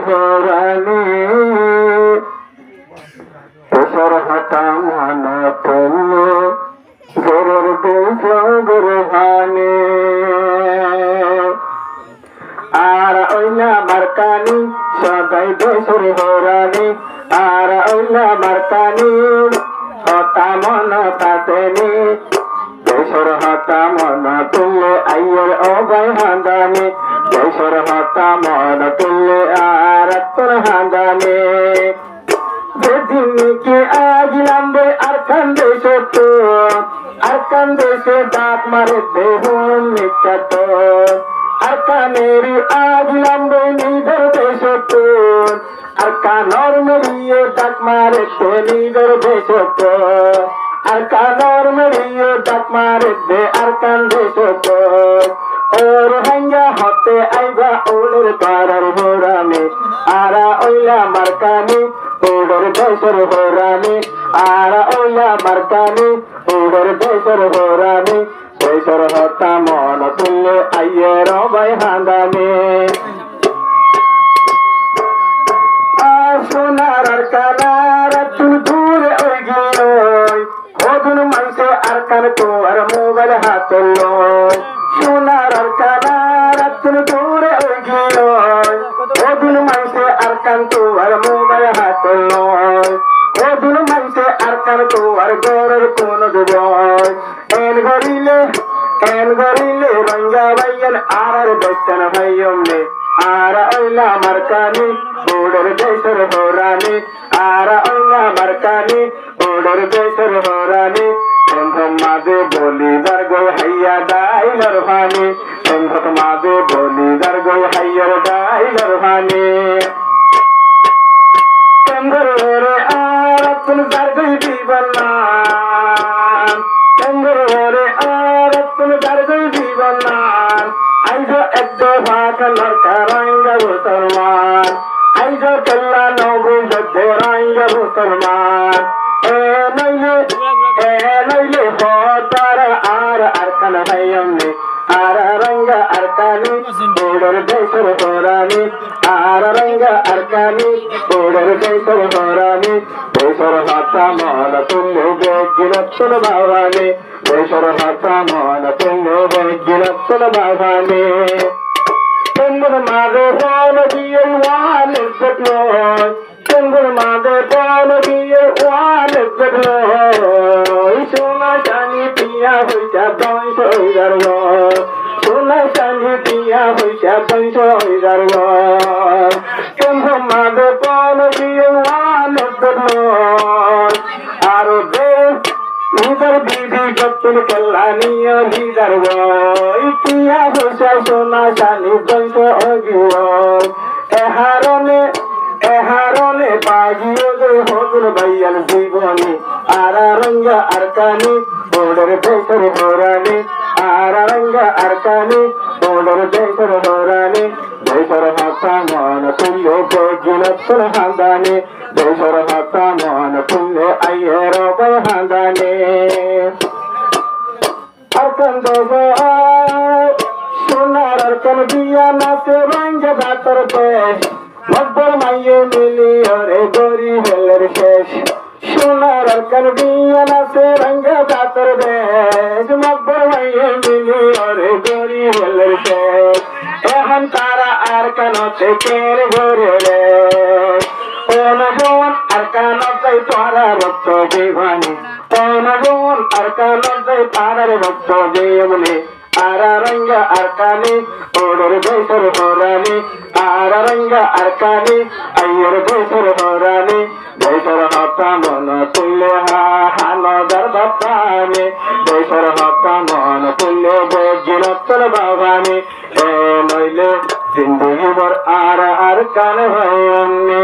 হরানি দেশের হাতা মনে তুললে গরের দেশ গরহানি আর ওইলা মার্কানি সদাই দেশের হরানি আর ওইলা মার্কানি হতা মন তাতেনি দেশের হতা মন তুললে আইয়ের অবাই হাঁদানি দেশের হতা মন তুললে আর তোর হাঁদানি যেদিন কি আজ নামবে আর কান্দে সত্য আর কান্দে সে ডাক মারে দেহ নিকট আর কানেরি আজ নামবে নিদর দেশত আর কানর মেরিয়ে ডাক মারে দে নিদর দেশত আর কানর মেরিয়ে ডাক মারে দে আর কান্দে সত্য ওর হাঙ্গা হতে আইবা ওদের পাড়ার হোরানি আরা ওইলা মার্কানি ওদের দেশের হোরানি আরা ওইলা মার্কানি ওদের দেশের হোরানি দেশের হতা মন তুললে আইয়ের অবাই হাঁদানি সোনার আর কানার তুই দূরে ওই গিয়ে ওদুন মানসে আর কান তোমার মোবাইল হাতল সোনার আর কানার তুই দূরে ওই গিয়ে ওদুন মানসে আর কান তোমার মোবাইল হাতল ওদুন মানসে আর কান তোমার গরের কোন দুবয় এন গরিলে রঙ্গা ভাইয়ান আর বেতন ভাইয়মনে আরা ওইলা মার্কানি ওদের দেশের হোরানি আরা ওইলা মার্কানি ওদের দেশের হোরানি বন্ধক মাঝে বলি যার গো হাইয়া ডাইলার ভানি বন্ধক মাঝে বলি যার গো হাইয়ার ডাইলার ভানি চন্দ্র রে আর তুন যার গই দিবনা চন্দ্র রে আর তুন যার গই দিবনা আইজো একদো ভাত লড়কারাইঙ্গা মুসলমান আইজো কেল্লা নবু যতে রাইঙ্গা মুসলমান এ নইলে হতার আর আরকান ভাইয়মনে আর রঙ্গা আরকানি ওদের দেশের হোরানি আর রঙ্গা আরকানি ওদের দেশের হোরানি দেশের হাতা মন তুল্লে বেগিরত্তন ভাবানি দেশের হাতা মন তুল্লে বেগিরত্তন ভাবানি চন্দ্র মাঝে বল দিয়ে ওয়ান দেখলো চন্দ্র মাঝে বল দিয়ে ওয়ান দেখলো সোনা চানি পিয়া হইতা বংশ হইদার সোনা চানি পিয়া হইতা বংশ হইদার চন্দ্র মাঝে বল দিয়ে ওয়ান দেখলো আরো দেশ নিদর বিধি গতুল কল্যাণীয় নিদর ইতিয়া হইসা সোনা চানি বংশ অগিও এহারনে বাগিও যে হদুর ভাইয়াল জীবনী আরা রঙ্গা আরকানি ওদের দেশের হোরানি আরা রঙ্গা আরকানি ওদের দেশের হোরানি দেশের হাতা মন তুল্লে বেগিরত্তন হাঁদানি দেশের হাতা মন তুল্লে আইয়ের অবাই হাঁদানি আরকান দেব সোনার আরকান বিয়া নাচে রঙ্গে দাতর দেশ মকবর মাইয়ে মিলি ওরে গরি হেলের শেষ সোনার আরকান বিয়া নাচে রঙ্গে দাতর দেশ মকবর মাইয়ে মিলি ওরে গরি হেলের শেষ এখন তারা আরকানতে কের ঘরে রে অনবন আরকানতে তারা রক্ত বিভানি অনবন আরকানতে তারার রক্ত জীবনে আরা রঙ্গা আরকানি ওদের দেশের হোরানি আরা রঙ্গা আরকানি আইয়ের দেশের হোরানি দেশের হতা মন তুল্লে হানদার বাপানি দেশের হতা মন তুল্লে বেগিরত্তন বাবানি এ নইলে জিন্দগি ভর আর কান ভাইয়ানি।